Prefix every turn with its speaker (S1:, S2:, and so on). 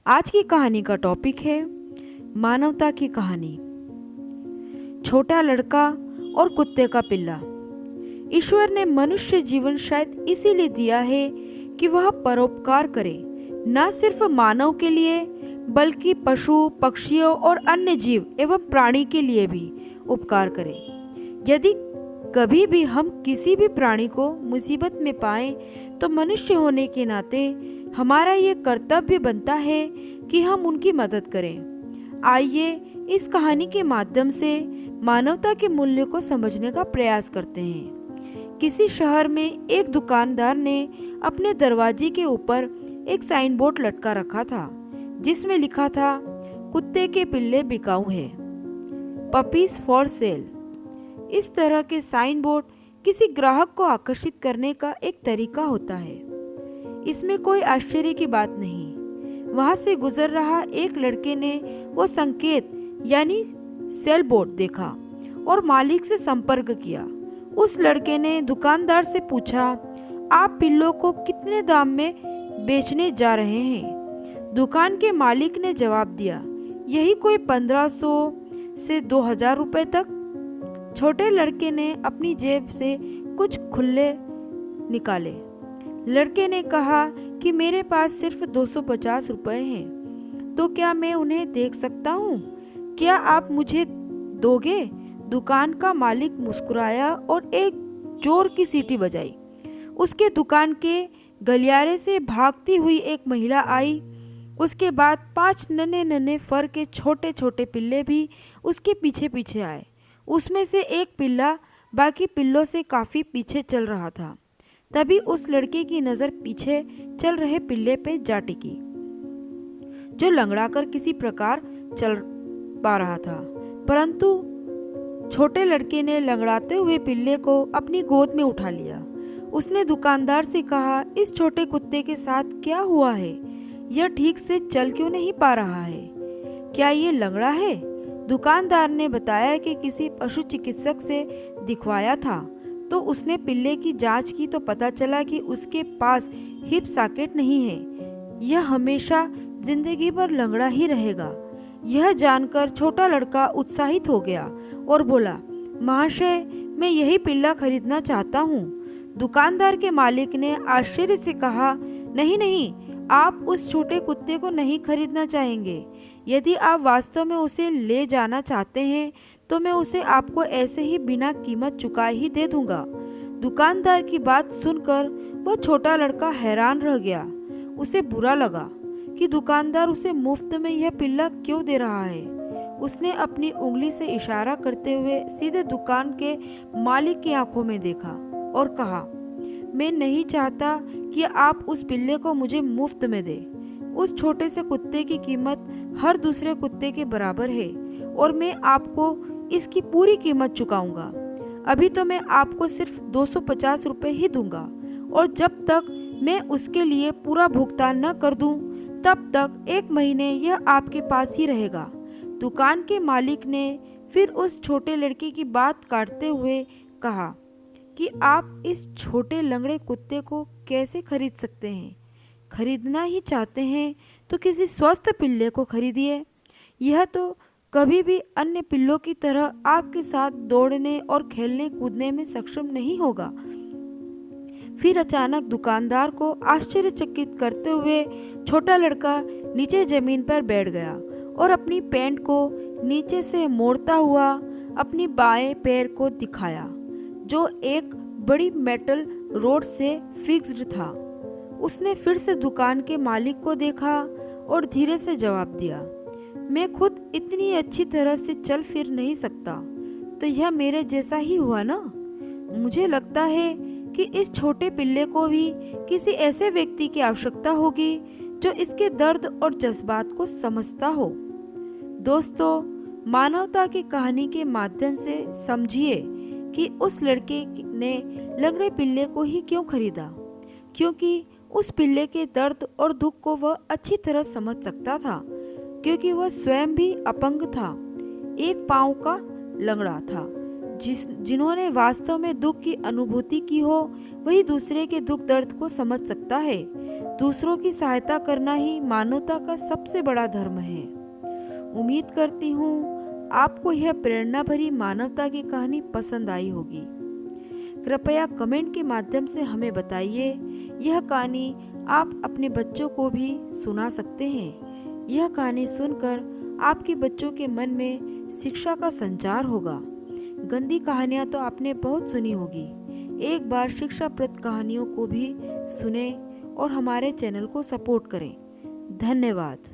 S1: आज की कहानी का टॉपिक है मानवता की कहानी। छोटा लड़का और कुत्ते का पिल्ला। ईश्वर ने मनुष्य जीवन शायद इसीलिए दिया है कि वह परोपकार करे, न सिर्फ मानव के लिए बल्कि पशु पक्षियों और अन्य जीव एवं प्राणी के लिए भी उपकार करे। यदि कभी भी हम किसी भी प्राणी को मुसीबत में पाएं तो मनुष्य होने के नाते हमारा ये कर्तव्य बनता है कि हम उनकी मदद करें। आइए इस कहानी के माध्यम से मानवता के मूल्य को समझने का प्रयास करते हैं। किसी शहर में एक दुकानदार ने अपने दरवाजे के ऊपर एक साइन बोर्ड लटका रखा था जिसमें लिखा था, कुत्ते के पिल्ले बिकाऊ हैं, पपीज फॉर सेल। इस तरह के साइन बोर्ड किसी ग्राहक को आकर्षित करने का एक तरीका होता है। इसमें कोई आश्चर्य की बात नहीं। वहां से गुजर रहा एक लड़के ने वो संकेत यानी सेल बोर्ड देखा और मालिक से संपर्क किया। उस लड़के ने दुकानदार से पूछा, आप पिल्लों को कितने दाम में बेचने जा रहे हैं? दुकान के मालिक ने जवाब दिया, यही कोई 1500 से 2000 रुपए तक। छोटे लड़के ने अपनी जेब से कुछ खुल्ले निकाले। लड़के ने कहा कि मेरे पास सिर्फ 250 रुपए हैं, तो क्या मैं उन्हें देख सकता हूँ? क्या आप मुझे दोगे? दुकान का मालिक मुस्कुराया और एक जोर की सीटी बजाई। उसके दुकान के गलियारे से भागती हुई एक महिला आई। उसके बाद 5 नन्हे नन्हे फर के छोटे छोटे पिल्ले भी उसके पीछे पीछे आए। उसमें से एक पिल्ला बाकी पिल्लों से काफ़ी पीछे चल रहा था। तभी उस लड़के की नज़र पीछे चल रहे पिल्ले पे जा टिकी, जो लंगड़ाकर किसी प्रकार चल पा रहा था। परंतु छोटे लड़के ने लंगड़ाते हुए पिल्ले को अपनी गोद में उठा लिया। उसने दुकानदार से कहा, इस छोटे कुत्ते के साथ क्या हुआ है? यह ठीक से चल क्यों नहीं पा रहा है? क्या ये लंगड़ा है? दुकानदार ने बताया कि किसी पशु चिकित्सक से दिखवाया था तो उसने पिल्ले की जांच की तो पता चला कि उसके पास हिप सॉकेट नहीं है। यह हमेशा जिंदगी भर लंगड़ा ही रहेगा। यह जानकर छोटा लड़का उत्साहित हो गया और बोला, महाशय, मैं यही पिल्ला खरीदना चाहता हूँ। दुकानदार के मालिक ने आश्चर्य से कहा, नहीं नहीं, आप उस छोटे कुत्ते को नहीं खरीदना चाहेंगे। यदि आप वास्तव में उसे ले जाना चाहते हैं तो मैं उसे आपको ऐसे ही बिना कीमत चुकाए ही दे दूंगा। दुकानदार की बात सुनकर वह छोटा लड़का हैरान रह गया। उसे बुरा लगा कि दुकानदार उसे मुफ्त में यह पिल्ला क्यों दे रहा है। उसने अपनी उंगली से इशारा करते हुए सीधे दुकान के मालिक की आंखों में देखा और कहा, मैं नहीं चाहता कि आप उस पिल्ले को मुझे मुफ्त में दें। उस छोटे से कुत्ते की कीमत हर दूसरे कुत्ते के बराबर है और मैं आपको इसकी पूरी कीमत चुकाऊंगा। अभी तो मैं आपको सिर्फ 250 रुपए ही दूंगा और जब तक मैं उसके लिए पूरा भुगतान न कर दूं तब तक 1 महीने यह आपके पास ही रहेगा। दुकान के मालिक ने फिर उस छोटे लड़के की बात काटते हुए कहा कि आप इस छोटे लंगड़े कुत्ते को कैसे खरीद सकते हैं? खरीदना ही चाहते हैं तो किसी स्वस्थ पिल्ले को खरीदिए। यह तो कभी भी अन्य पिल्लों की तरह आपके साथ दौड़ने और खेलने कूदने में सक्षम नहीं होगा। फिर अचानक दुकानदार को आश्चर्यचकित करते हुए छोटा लड़का नीचे जमीन पर बैठ गया और अपनी पैंट को नीचे से मोड़ता हुआ अपनी बाएं पैर को दिखाया, जो एक बड़ी मेटल रोड से फिक्स्ड था। उसने फिर से दुकान के मालिक को देखा और धीरे से जवाब दिया, मैं खुद इतनी अच्छी तरह से चल फिर नहीं सकता, तो यह मेरे जैसा ही हुआ ना। मुझे लगता है कि इस छोटे पिल्ले को भी किसी ऐसे व्यक्ति की आवश्यकता होगी जो इसके दर्द और जज्बात को समझता हो। दोस्तों, मानवता की कहानी के माध्यम से समझिए कि उस लड़के ने लंगड़े पिल्ले को ही क्यों खरीदा, क्योंकि उस पिल्ले के दर्द और दुख को वह अच्छी तरह समझ सकता था, क्योंकि वह स्वयं भी अपंग था, एक पांव का लंगड़ा था। जिन्होंने वास्तव में दुख की अनुभूति की हो वही दूसरे के दुख दर्द को समझ सकता है। दूसरों की सहायता करना ही मानवता का सबसे बड़ा धर्म है। उम्मीद करती हूँ आपको यह प्रेरणा भरी मानवता की कहानी पसंद आई होगी। कृपया कमेंट के माध्यम से हमें बताइए, यह कहानी आप अपने बच्चों को भी सुना सकते हैं। यह कहानी सुनकर आपके बच्चों के मन में शिक्षा का संचार होगा। गंदी कहानियाँ तो आपने बहुत सुनी होगी। एक बार शिक्षाप्रद कहानियों को भी सुने और हमारे चैनल को सपोर्ट करें। धन्यवाद।